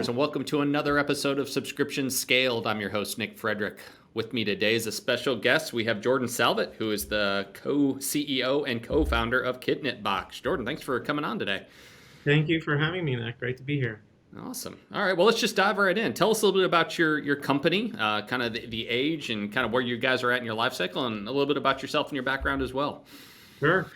listeners, and welcome to another episode of Subscriptions Scaled. I'm your host, Nick Fredrick. With me today is a special guest. We have Jordan Salvit, who is the co-CEO and co-founder of KitNipBox. Jordan, thanks for coming on today. Thank you for having me, Nick. Great to be here. Awesome. All right, well, let's just dive right in. Tell us a little bit about your company, kind of the age and kind of where you guys are at in your life cycle, and a little bit about yourself and your background as well. Sure.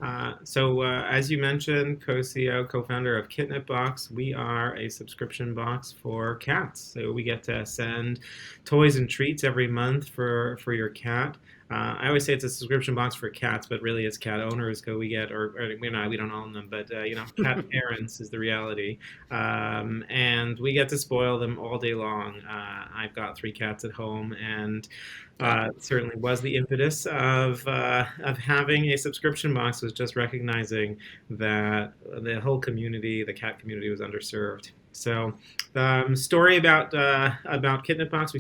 As you mentioned, co-CEO, co-founder of KitNipBox, we are a subscription box for cats. So we get to send toys and treats every month for your cat. I always say it's a subscription box for cats, but really as cat owners we get, or we don't own them, but cat parents is the reality. And we get to spoil them all day long. I've got 3 cats at home, and certainly was the impetus of having a subscription box, was just recognizing that the whole community, the cat community, was underserved. So, story about KitNipBox. We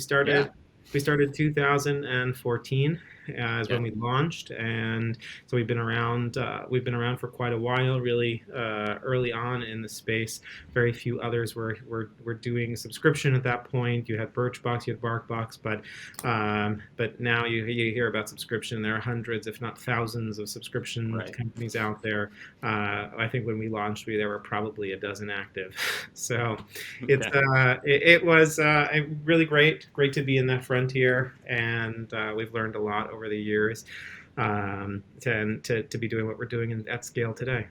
started 2014 is when we launched, and so we've been around. We've been around for quite a while. Really early on in the space, very few others were doing subscription at that point. You had Birchbox, you had BarkBox, but now you hear about subscription. There are hundreds, if not thousands, of subscription companies out there. I think when we launched, there were probably a dozen active. So it was really great to be in that frontier, and we've learned a lot over the years to be doing what we're doing at scale today.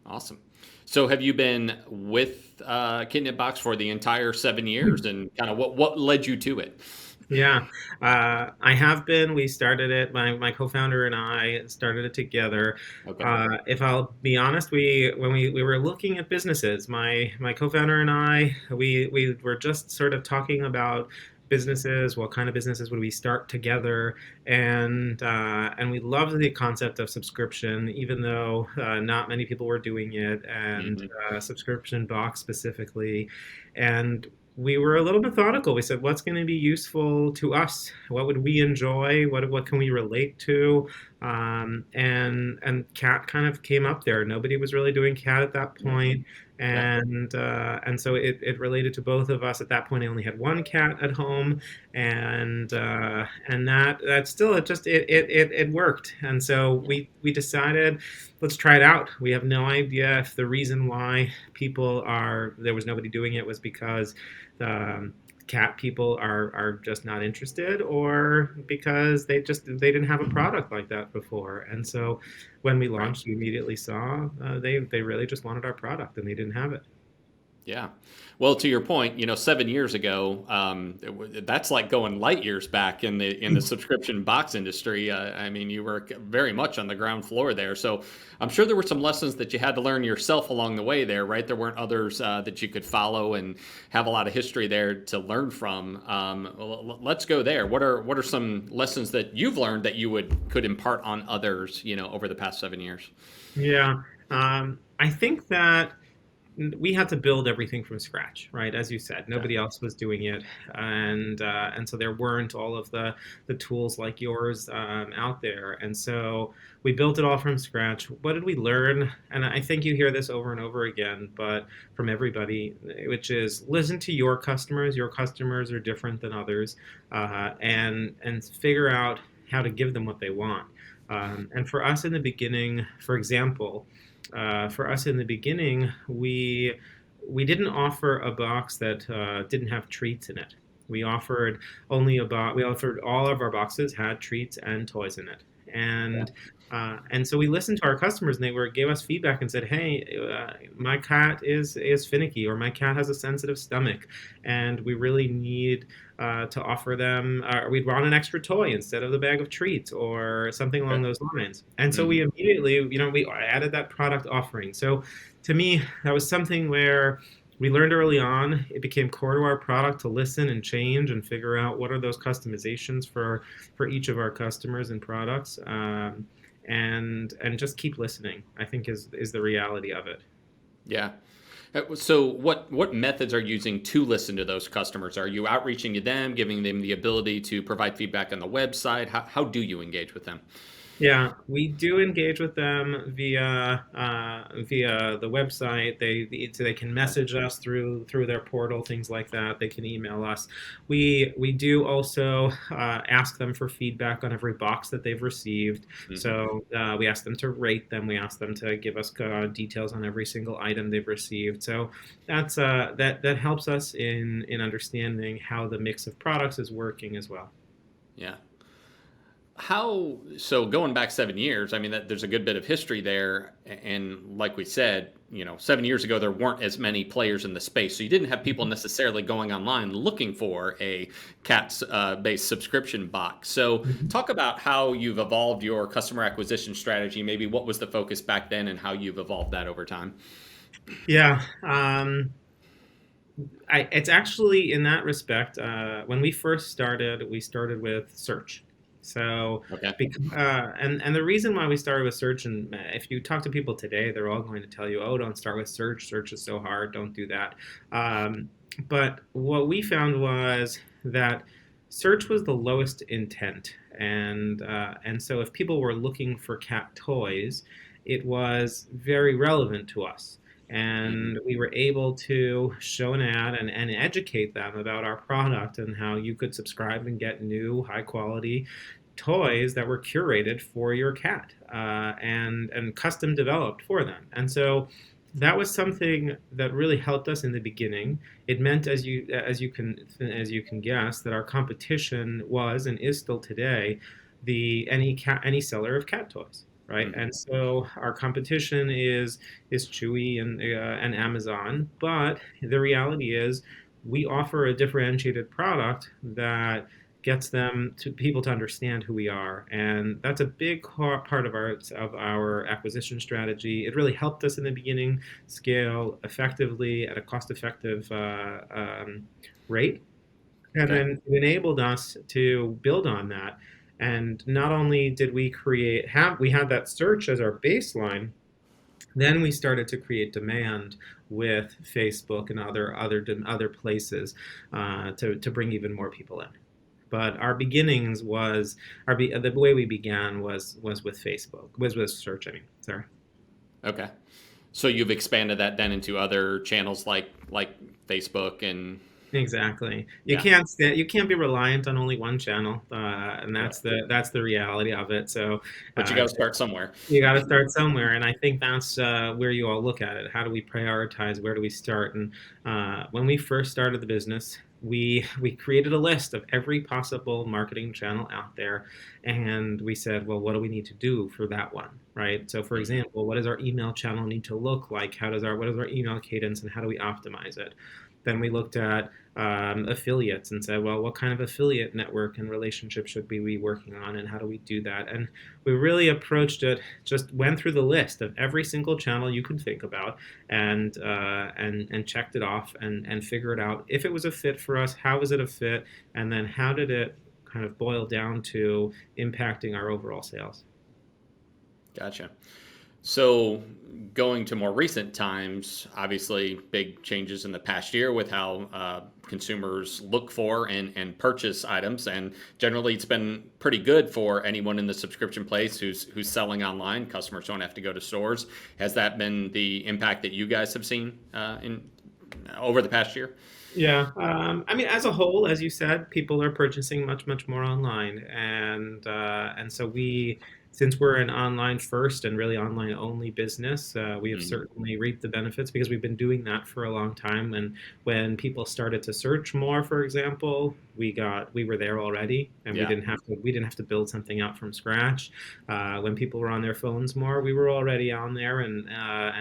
Awesome. So have you been with KitNipBox for the entire 7 years, and kind of what led you to it? Yeah, I have been. We started it. My co-founder and I started it together. Okay. If I'll be honest, when we were looking at businesses, my co-founder and I, we were just sort of talking about businesses. What kind of businesses would we start together? And we loved the concept of subscription, even though not many people were doing it, and subscription box specifically. And we were a little methodical. We said, what's going to be useful to us? What would we enjoy? What can we relate to? And cat kind of came up there. Nobody was really doing cat at that point. And so it related to both of us. At that point, I only had 1 cat at home, and that still it worked. And so we decided, let's try it out. We have no idea if the reason why there was nobody doing it was because cat people are just not interested, or because they didn't have a product like that before. And so when we launched, we immediately saw they really just wanted our product, and they didn't have it. Yeah. Well, to your point, 7 years ago, that's like going light years back in the subscription box industry. I mean, you were very much on the ground floor there. So I'm sure there were some lessons that you had to learn yourself along the way there, right? There weren't others that you could follow and have a lot of history there to learn from. Let's go there. What are some lessons that you've learned that you could impart on others, over the past 7 years? Yeah. I think that we had to build everything from scratch, right? As you said, nobody else was doing it, and so there weren't all of the tools like yours out there. And so we built it all from scratch. What did we learn? And I think you hear this over and over again, but from everybody, which is listen to your customers. Your customers are different than others, and figure out how to give them what they want. And for us in the beginning, for example. We didn't offer a box that didn't have treats in it. We offered all of our boxes had treats and toys in it. And so we listened to our customers, and they gave us feedback and said, hey, my cat is finicky, or my cat has a sensitive stomach, and we really need to offer them, we'd want an extra toy instead of the bag of treats, or something along those lines. And so we immediately, we added that product offering. So to me, that was something where we learned early on. It became core to our product to listen and change and figure out what are those customizations for each of our customers and products, and just keep listening, I think is the reality of it. Yeah. So what methods are you using to listen to those customers? Are you outreaching to them, giving them the ability to provide feedback on the website? How do you engage with them? Yeah, we do engage with them via the website. So they can Okay. message us through their portal, things like that. They can email us. We do also ask them for feedback on every box that they've received. Hmm. So we ask them to rate them. We ask them to give us details on every single item they've received. So that helps us in understanding how the mix of products is working as well. Yeah. How so going back 7 years, I mean there's a good bit of history there, and like we said, 7 years ago there weren't as many players in the space, so you didn't have people necessarily going online looking for a cat based subscription box. So Mhm. talk about how you've evolved your customer acquisition strategy, maybe what was the focus back then and how you've evolved that over time. Yeah. It's actually in that respect. When we first started, we started with search. So, Okay. and the reason why we started with search, and if you talk to people today, they're all going to tell you, "Oh, don't start with search. Search is so hard. Don't do that." Um, but what we found was that search was the lowest intent, and so if people were looking for cat toys, it was very relevant to us, Hmm. and we were able to show an ad and educate them about our product and how you could subscribe and get new high quality toys that were curated for your cat and custom developed for them. And so that was something that really helped us in the beginning. It meant, as you can guess, that our competition was and is still today any seller of cat toys, right? Hmm. And so our competition is Chewy and Amazon, but the reality is we offer a differentiated product that gets them to people to understand who we are, and that's a big part of our acquisition strategy. It really helped us in the beginning scale effectively at a cost-effective rate, and Okay. then it enabled us to build on that. And not only did we had that search as our baseline, then we started to create demand with Facebook and other places to bring even more people in. But our beginnings was the way we began was with Facebook, was with search. I mean, sorry. Okay. So you've expanded that then into other channels like Facebook and Exactly. yeah. You can't be reliant on only one channel, and Yeah. that's the reality of it. So But you uh, got to start somewhere. you got to start somewhere, and I think that's where you all look at it. How do we prioritize? Where do we start? And when we first started the business, we created a list of every possible marketing channel out there, and we said, well, what do we need to do for that one, right? So, for Hmm. example, what does our email channel need to look like? What is our email cadence, and how do we optimize it? Then we looked at affiliates and said, well, what kind of affiliate network and relationship should we be working on, and how do we do that? And we really approached it, just went through the list of every single channel you could think about, and checked it off and figured out if it was a fit for us, how was it a fit, and then how did it kind of boil down to impacting our overall sales. Gotcha. So, going to more recent times, obviously, big changes in the past year with how consumers look for and purchase items, and generally, it's been pretty good for anyone in the subscription place who's selling online. Customers don't have to go to stores. Has that been the impact that you guys have seen in over the past year? Yeah, I mean, as a whole, as you said, people are purchasing much, much more online, and so since we're an online first and really online only business, we have Hmm. certainly reaped the benefits because we've been doing that for a long time. And when people started to search more, for example, we were there already, and Yeah. we didn't have to build something out from scratch. When people were on their phones more, we were already on there and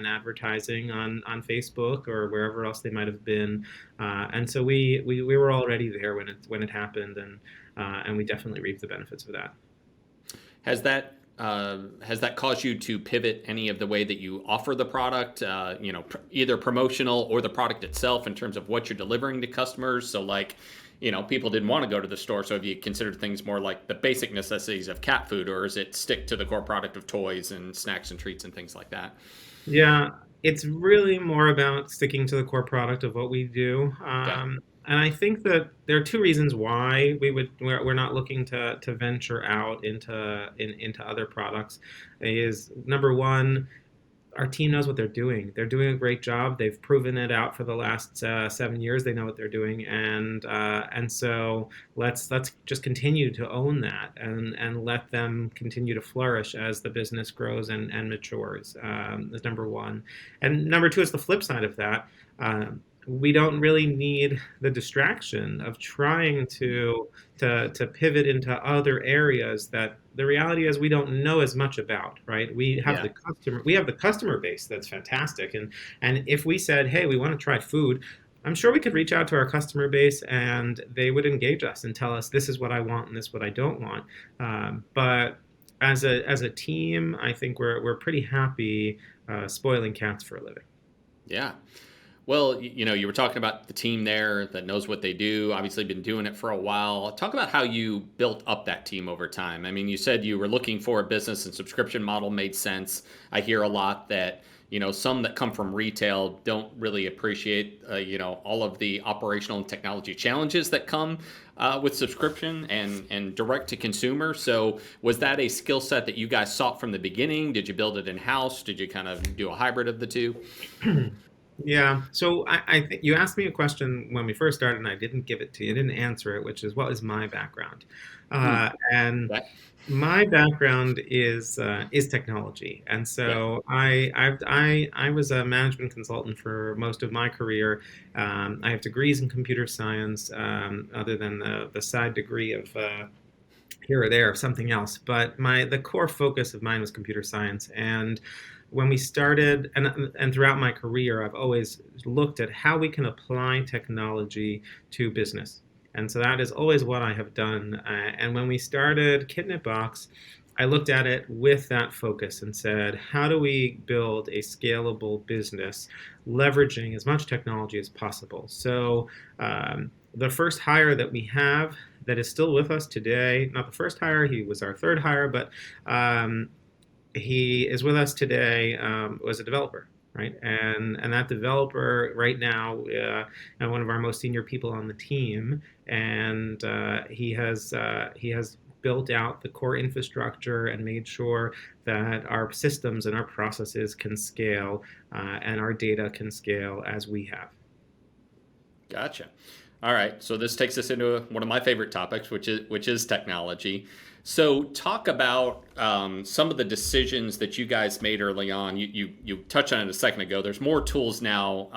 advertising on Facebook or wherever else they might have been, and so we were already there when it happened, and we definitely reaped the benefits of that. Has that caused you to pivot any of the way that you offer the product, either promotional or the product itself in terms of what you're delivering to customers? So, like, people didn't want to go to the store, so have you considered things more like the basic necessities of cat food, or is it stick to the core product of toys and snacks and treats and things like that? Yeah, it's really more about sticking to the core product of what we do. Okay. And I think that there are two reasons why we're not looking to venture out into other products. Is number one, our team knows what they're doing. They're doing a great job. They've proven it out for the last 7 years. They know what they're doing, and so let's just continue to own that and let them continue to flourish as the business grows and matures. Is number one, and number two is the flip side of that. We don't really need the distraction of trying to pivot into other areas that the reality is we don't know as much about, right? Yeah. We have the customer base that's fantastic, and if we said, hey, we want to try food, I'm sure we could reach out to our customer base and they would engage us and tell us this is what I want and this is what I don't want. But as a team, I think we're pretty happy spoiling cats for a living. Yeah. Well, you were talking about the team there that knows what they do, obviously been doing it for a while. Talk about how you built up that team over time. I mean, you said you were looking for a business and subscription model made sense. I hear a lot that, some that come from retail don't really appreciate, all of the operational and technology challenges that come with subscription and direct to consumer. So was that a skill set that you guys sought from the beginning? Did you build it in-house? Did you kind of do a hybrid of the two? Yeah. So I think you asked me a question when we first started, and I didn't give it to you. I didn't answer it, which is what is my background? Hmm. And Okay. my background is technology, and Yeah. so I was a management consultant for most of my career. I have degrees in computer science, other than the side degree of here or there of something else. But the core focus of mine was computer science. And when we started, and throughout my career, I've always looked at how we can apply technology to business. And so that is always what I have done. And when we started KitNipBox, I looked at it with that focus and said, how do we build a scalable business leveraging as much technology as possible? So the first hire that we have that is still with us today, not the first hire, he was our third hire, but he is with us today, was a developer, right? And that developer right now, one of our most senior people on the team, and he has built out the core infrastructure and made sure that our systems and our processes can scale, and our data can scale as we have. Gotcha. All right. So this takes us into one of my favorite topics, which is technology. So talk about some of the decisions that you guys made early on. You touched on it a second ago. There's more tools now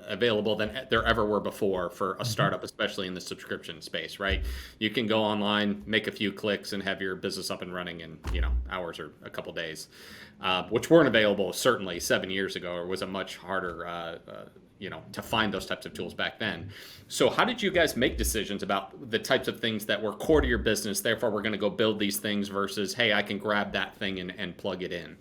available than there ever were before for a Mhm. startup, especially in the subscription space, right? You can go online, make a few clicks, and have your business up and running in hours or a couple days, which weren't available certainly 7 years ago, or was a much harder to find those types of tools back then. So how did you guys make decisions about the types of things that were core to your business, therefore we're going to go build these things versus, hey, I can grab that thing and plug it in?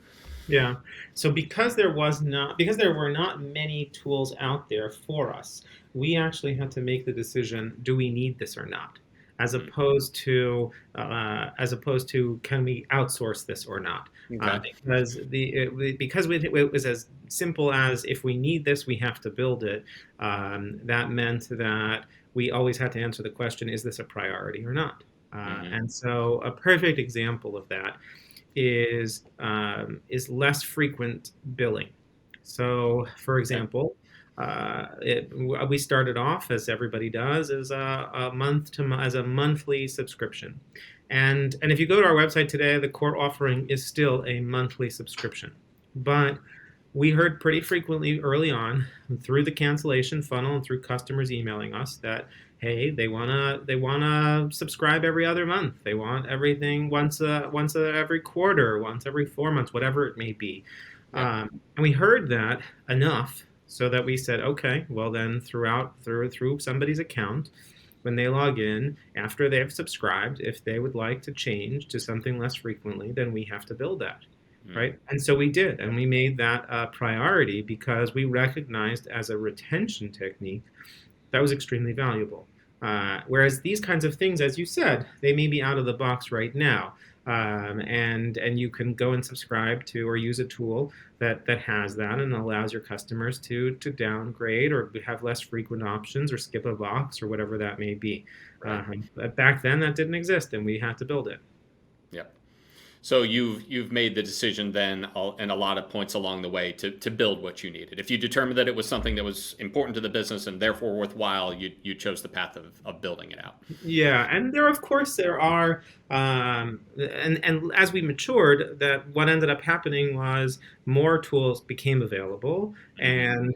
Yeah. So because there were not many tools out there for us, we actually had to make the decision: do we need this or not? Hmm. As opposed to can we outsource this or not? Okay. Because it was as simple as if we need this, we have to build it. That meant that we always had to answer the question: is this a priority or not? Hmm. And so a perfect example of that is less frequent billing. So, for Okay. example, we started off as everybody does as as a monthly subscription, and if you go to our website today, the core offering is still a monthly subscription, but we heard pretty frequently early on through the cancellation funnel and through customers emailing us that hey, they wanna subscribe every other month. They want everything every quarter, once every 4 months, whatever it may be. Yeah. And we heard that enough so that we said, okay, well then through somebody's account, when they log in after they've subscribed, if they would like to change to something less frequently, then we have to build that, Mm. right? And so we did, and we made that a priority because we recognized as a retention technique that was extremely valuable. Whereas these kinds of things, as you said, they may be out of the box right now, and you can go and subscribe to or use a tool that has that and allows your customers to downgrade or have less frequent options or skip a box or whatever that may be. Right. But back then that didn't exist and we had to build it. Yep. So you've made the decision then, and a lot of points along the way to build what you needed. If you determined that it was something that was important to the business and therefore worthwhile, you chose the path of building it out. Yeah, and there, of course, there are, and as we matured, that what ended up happening was more tools became available, Hmm.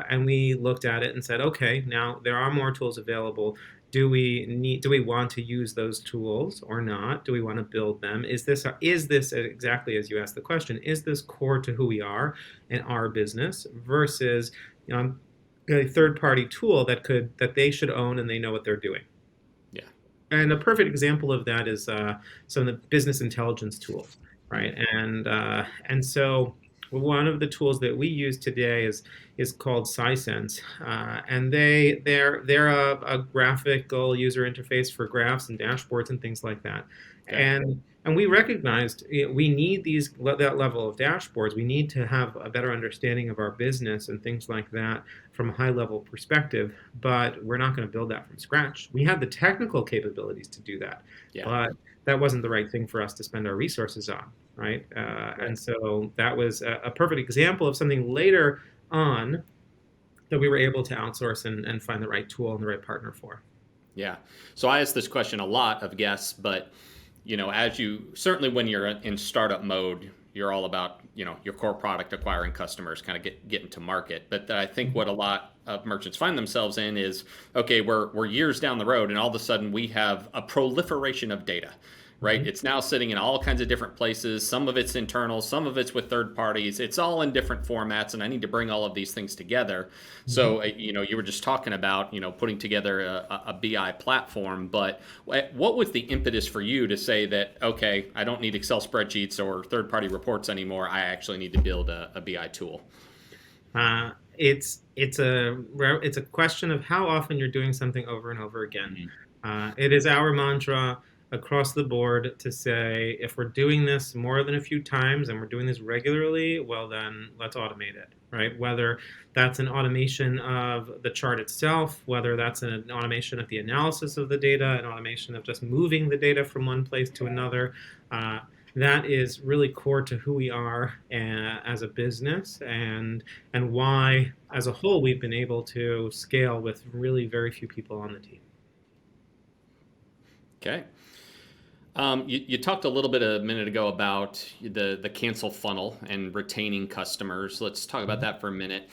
and we looked at it and said, okay, now there are more tools available. Do we want to use those tools or not? Do we want to build them? Is this exactly as you asked the question? Is this core to who we are and our business versus, a third-party tool that they should own and they know what they're doing? Yeah. And a perfect example of that is some of the business intelligence tools, right? And so one of the tools that we use today is called Sisense, and they're a graphical user interface for graphs and dashboards and things like that. Okay. And we recognized we need that level of dashboards. We need to have a better understanding of our business and things like that from a high level perspective, but we're not going to build that from scratch. We have the technical capabilities to do that, Yeah. but that wasn't the right thing for us to spend our resources on, right? Right. And so that was a perfect example of something later on that we were able to outsource and find the right tool and the right partner for. Yeah. So I ask this question a lot of guests, but as you certainly when you're in startup mode, you're all about your core product, acquiring customers, kind of getting to market. But I think what a lot of merchants find themselves in is, okay, we're years down the road, and all of a sudden we have a proliferation of data. Right? Mhm. It's now sitting in all kinds of different places. Some of it's internal, some of it's with third parties. It's all in different formats, and I need to bring all of these things together. Mhm. So, you were just talking about, putting together a BI platform, but what was the impetus for you to say that, okay, I don't need Excel spreadsheets or third party reports anymore. I actually need to build a BI tool? It's a question of how often you're doing something over and over again. Mhm. It is our mantra across the board to say if we're doing this more than a few times and we're doing this regularly, well then let's automate it, right? Whether that's an automation of the chart itself, whether that's an automation of the analysis of the data, an automation of just moving the data from one place to another. Uh, that is really core to who we are as a business and why, as a whole, we've been able to scale with really very few people on the team. Okay. You talked a little bit a minute ago about the cancel funnel and retaining customers. Let's talk about that for a minute.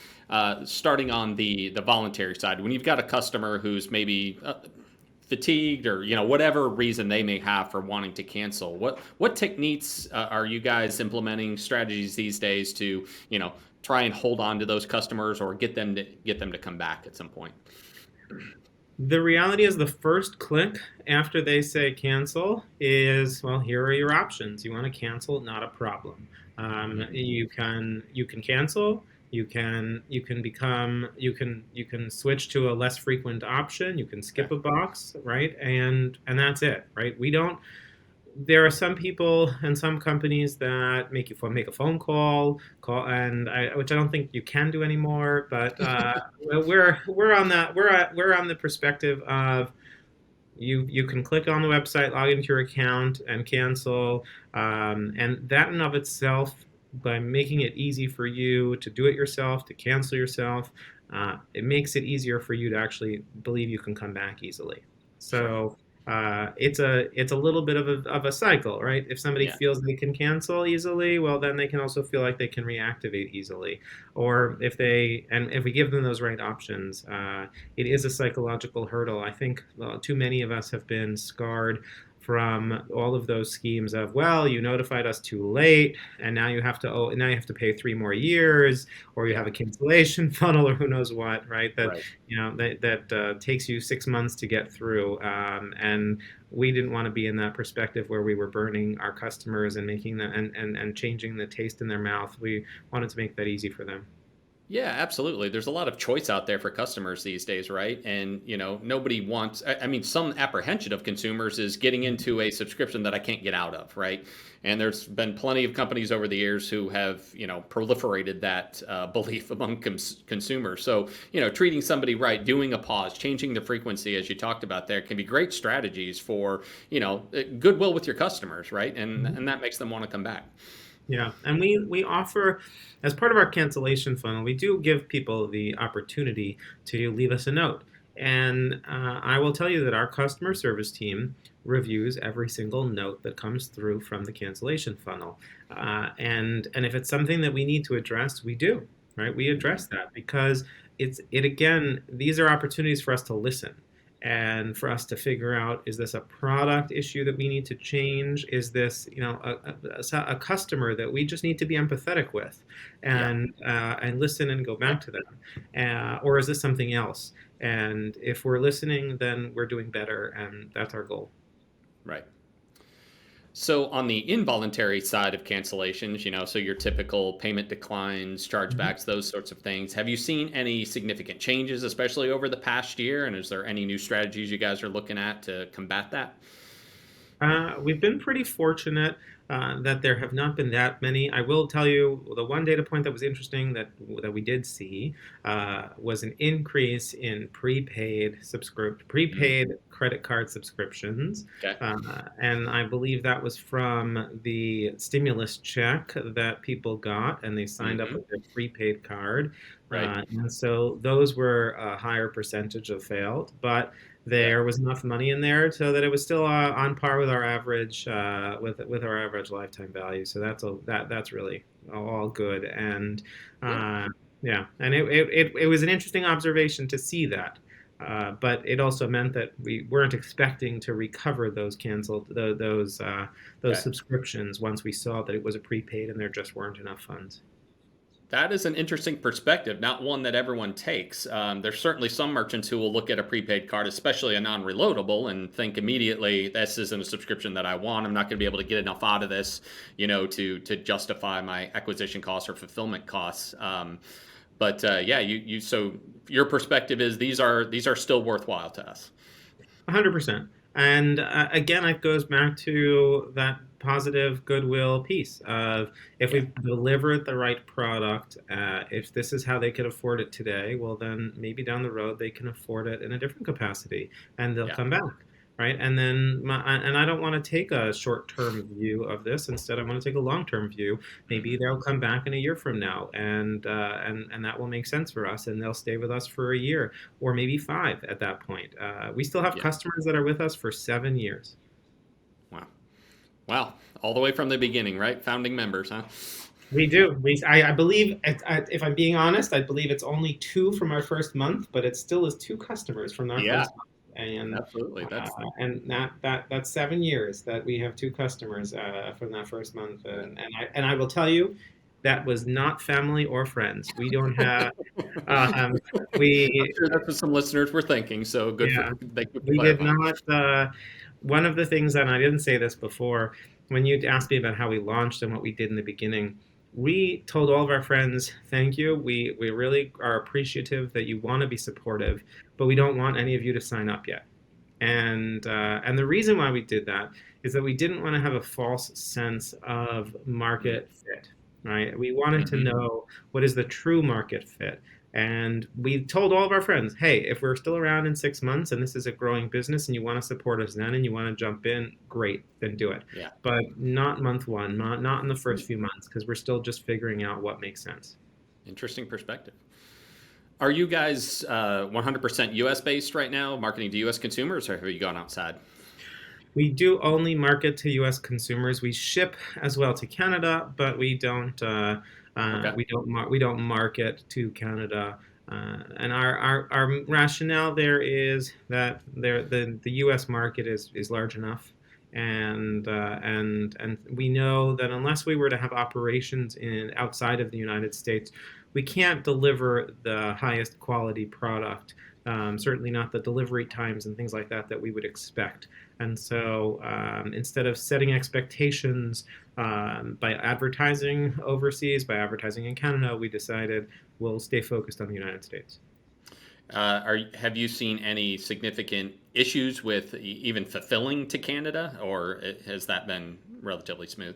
Starting on the voluntary side, when you've got a customer who's maybe fatigued or whatever reason they may have for wanting to cancel, what techniques are you guys implementing, strategies these days to try and hold on to those customers or get them to come back at some point? The reality is the first click after they say cancel is, well, here are your options. You want to cancel, not a problem. Mhm. You can cancel. You can switch to a less frequent option. You can skip Okay. a box, right? And that's it, right? We don't There are some people and some companies that make a phone call, which I don't think you can do anymore. But we're on that. We're on the perspective of you can click on the website, log into your account, and cancel. And that in of itself, by making it easy for you to do it yourself, to cancel yourself, it makes it easier for you to actually believe you can come back easily. Sure. So it's a little bit of a cycle, right? If somebody Yeah. feels they can cancel easily, well, then they can also feel like they can reactivate easily. Or if we give them those right options, it is a psychological hurdle. I think too many of us have been scarred from all of those schemes of, well, you notified us too late, and now you have to pay 3 more years, or you Yeah. have a cancellation funnel, or who knows what, right? That Right. takes you 6 months to get through, and we didn't want to be in that perspective where we were burning our customers and making them and changing the taste in their mouth. We wanted to make that easy for them. Yeah, absolutely. There's a lot of choice out there for customers these days, right? And, nobody wants, I mean, some apprehension of consumers is getting into a subscription that I can't get out of, right? And there's been plenty of companies over the years who have, proliferated that belief among consumers. So, treating somebody right, doing a pause, changing the frequency, as you talked about there, can be great strategies for, goodwill with your customers, right? And that makes them want to come back. Yeah, and we offer, as part of our cancellation funnel, we do give people the opportunity to leave us a note. And I will tell you that our customer service team reviews every single note that comes through from the cancellation funnel. And if it's something that we need to address, we do, right? We address that because it again, these are opportunities for us to listen and for us to figure out, is this a product issue that we need to change? Is this, a customer that we just need to be empathetic with Yeah. and listen and go back to them, or is this something else? And if we're listening, then we're doing better, and that's our goal. Right. So on the involuntary side of cancellations, so your typical payment declines, Mhm. chargebacks, those sorts of things, have you seen any significant changes, especially over the past year? And is there any new strategies you guys are looking at to combat that? We've been pretty fortunate that there have not been that many. I will tell you the one data point that was interesting that we did see was an increase in Mm, prepaid credit card subscriptions, okay. and I believe that was from the stimulus check that people got, and they signed up Hmm. with their prepaid card, Right. and so those were a higher percentage of failed, but Yeah. there was enough money in there so that it was still on par with our average with our average lifetime value. So that's really all good. And Yeah. uh, yeah, and it was an interesting observation to see that. But it also meant that we weren't expecting to recover those canceled those Okay. subscriptions once we saw that it was a prepaid and there just weren't enough funds. That is an interesting perspective, not one that everyone takes. There's certainly some merchants who will look at a prepaid card, especially a non-reloadable, and think immediately, "This isn't a subscription that I want. I'm not going to be able to get enough out of this, to justify my acquisition costs or fulfillment costs." But yeah, so your perspective is these are still worthwhile to us. 100%. And again, it goes back to that positive goodwill piece of if Yeah. we deliver the right product, if this is how they could afford it today, well, then maybe down the road they can afford it in a different capacity and they'll Yeah. come back. Right. And then, and I don't want to take a short term view of this. Instead, I want to take a long term view. Maybe Hmm. they'll come back in a year from now, and that will make sense for us, and they'll stay with us for a year or maybe five at that point. We still have Yeah. customers that are with us for 7 years. Wow. Wow. All the way from the beginning, right? Founding members, huh? We do. I believe, if I'm being honest, I believe it's only two from our first month, but it still is two customers from our Yeah. first month. And Absolutely. uh, That's and that's 7 years that we have two customers from that first month. And I will tell you, that was not family or friends. We don't have um, I'm we sure that's what some listeners were thinking. So good for yeah. thank you for We did clarifying. not. One of the things, and I didn't say this before, when you asked me about how we launched and what we did in the beginning, we told all of our friends, "Thank you. We really are appreciative that you want to be supportive, but we don't want any of you to sign up yet." And the reason why we did that is that we didn't want to have a false sense of Mm. market fit, right? We wanted to Mhm. know what is the true market fit. And we told all of our friends, hey, if we're still around in 6 months and this is a growing business and you want to support us then and you want to jump in, great, then do it. Yeah. But not month one, not in the first few months, because we're still just figuring out what makes sense. Interesting perspective. Are you guys 100% US based right now, marketing to US consumers, or have you gone outside? We do only market to U.S. consumers. We ship as well to Canada, but Okay. we don't market to Canada. And our rationale there is that the U.S. market is large enough, and we know that unless we were to have operations in outside of the United States, we can't deliver the highest quality product. Certainly not the delivery times and things like that that we would expect. And so instead of setting expectations by advertising overseas, by advertising in Canada, we decided we'll stay focused on the United States. Have you seen any significant issues with even fulfilling to Canada, or has that been relatively smooth?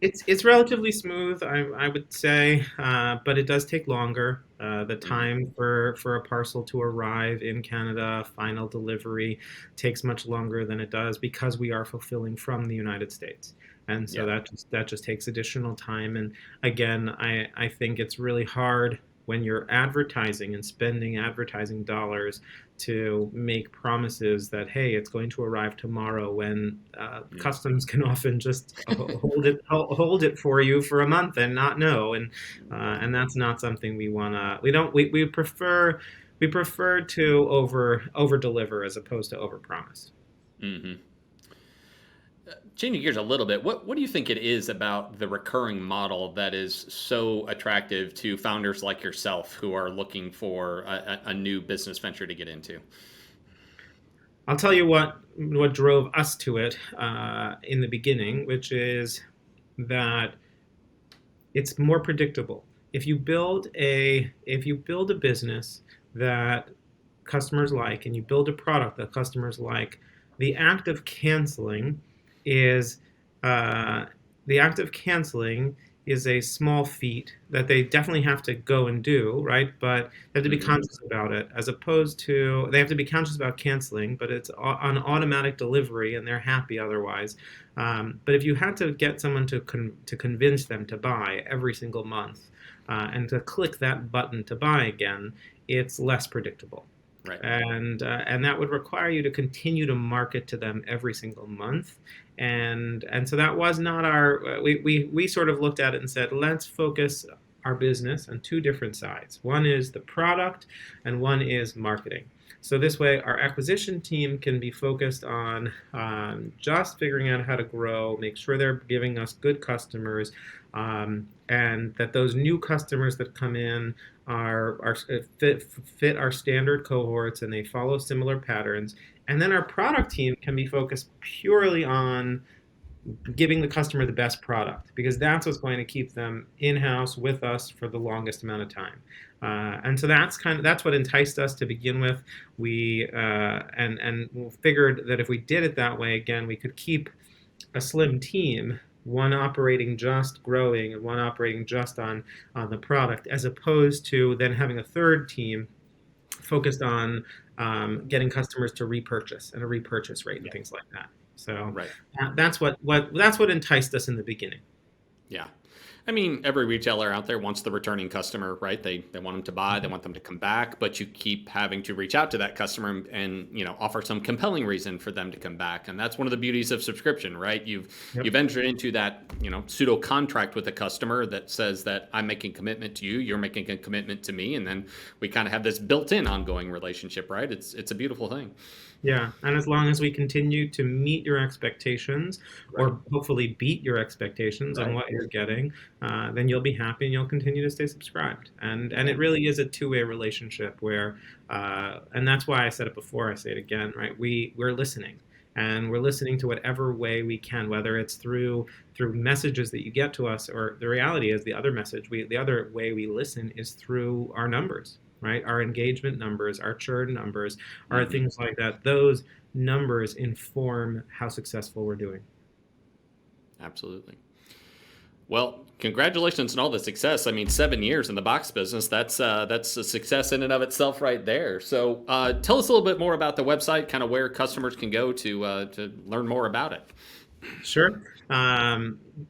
It's relatively smooth, I would say, but it does take longer. The Hmm. time for a parcel to arrive in Canada, final delivery, takes much longer than it does because we are fulfilling from the United States, and so Yeah. that just takes additional time. And again, I think it's really hard when you're advertising and spending advertising dollars to make promises that, hey, it's going to arrive tomorrow, when Mm. customs can often just hold it for you for a month and not know. Right. And that's not something we prefer to over deliver as opposed to over promise. Hmm. Changing gears a little bit, what do you think it is about the recurring model that is so attractive to founders like yourself who are looking for a new business venture to get into? I'll tell you what drove us to it in the beginning, which is that it's more predictable. If you build a business that customers like, and you build a product that customers like, the act of canceling is uh, the act of canceling is a small feat that they definitely have to go and do, right? But they have to be Hmm. conscious about it, as opposed to they have to be conscious about canceling, but it's on automatic delivery and they're happy otherwise. But if you had to get someone to convince them to buy every single month and to click that button to buy again, it's less predictable. Right. And that would require you to continue to market to them every single month, and so that was not our we sort of looked at it and said, let's focus our business on two different sides. One is the product, and one is marketing. So this way, our acquisition team can be focused on just figuring out how to grow, make sure they're giving us good customers, and that those new customers that come in are fit our standard cohorts and they follow similar patterns. And then our product team can be focused purely on giving the customer the best product, because that's what's going to keep them in-house with us for the longest amount of time. And so that's what enticed us to begin with. We figured that if we did it that way, again, we could keep a slim team, one operating just growing and one operating just on the product, as opposed to then having a third team focused on getting customers to repurchase and a repurchase rate and Yeah. things like that. So Right. that's what enticed us in the beginning. Yeah. I mean, every retailer out there wants the returning customer, right? They want them to buy, they want them to come back, but you keep having to reach out to that customer and, offer some compelling reason for them to come back. And that's one of the beauties of subscription, right? Yep. You've entered into that, pseudo contract with the customer that says that I'm making a commitment to you, you're making a commitment to me, and then we kind of have this built-in ongoing relationship, right? It's a beautiful thing. Yeah, and as long as we continue to meet your expectations, Right. or hopefully beat your expectations on Right. what you're getting, then you'll be happy and you'll continue to stay subscribed. And Yeah. it really is a two-way relationship where, and that's why I said it before, I say it again, right? We're listening. And we're listening to whatever way we can, whether it's through messages that you get to us, or the reality is the other way we listen is through our numbers, right? Our engagement numbers, our churn numbers, are Hmm. things like that. Those numbers inform how successful we're doing. Absolutely. Well, congratulations on all the success. I mean, 7 years in the box business, that's a success in and of itself right there. So tell us a little bit more about the website, kind of where customers can go to learn more about it. Sure.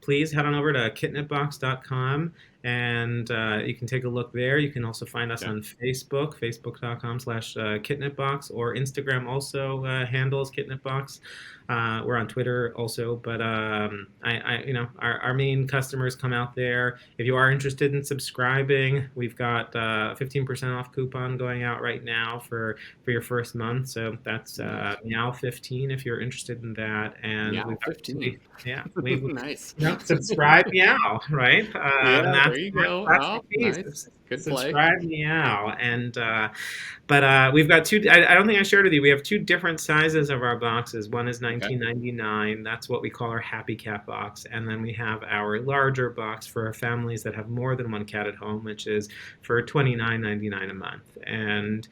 please head on over to kitnipbox.com and you can take a look there. You can also find us Yeah. on Facebook, facebook.com/KitNipBox, or Instagram also handles KitNipBox. We're on Twitter also, but our main customers come out there. If you are interested in subscribing, we've got a 15% off coupon going out right now for your first month. So that's now 15 if you're interested in that. And Meow we've got 15. we Nice. subscribe meow, right? Yeah, there you go. That's the Oh, key. nice. Good play. Subscribe meow, and we've got two. I don't think I shared with you. We have two different sizes of our boxes. One is Okay. $19.99. That's what we call our Happy Cat box, and then we have our larger box for families that have more than one cat at home, which is for $29.99 a month. And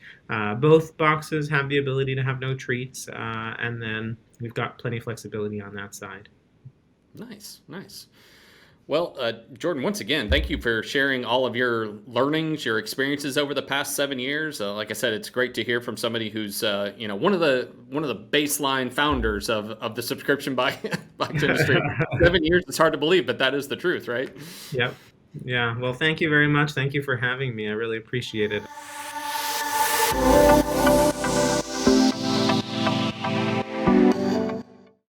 both boxes have the ability to have no treats, and then we've got plenty of flexibility on that side. Nice, nice. Well, Jordan, once again, thank you for sharing all of your learnings, your experiences over the past 7 years. Like I said, it's great to hear from somebody who's one of the baseline founders of the subscription box industry. 7 years, it's hard to believe, but that is the truth, right? Yep. Yeah. Well, thank you very much. Thank you for having me. I really appreciate it.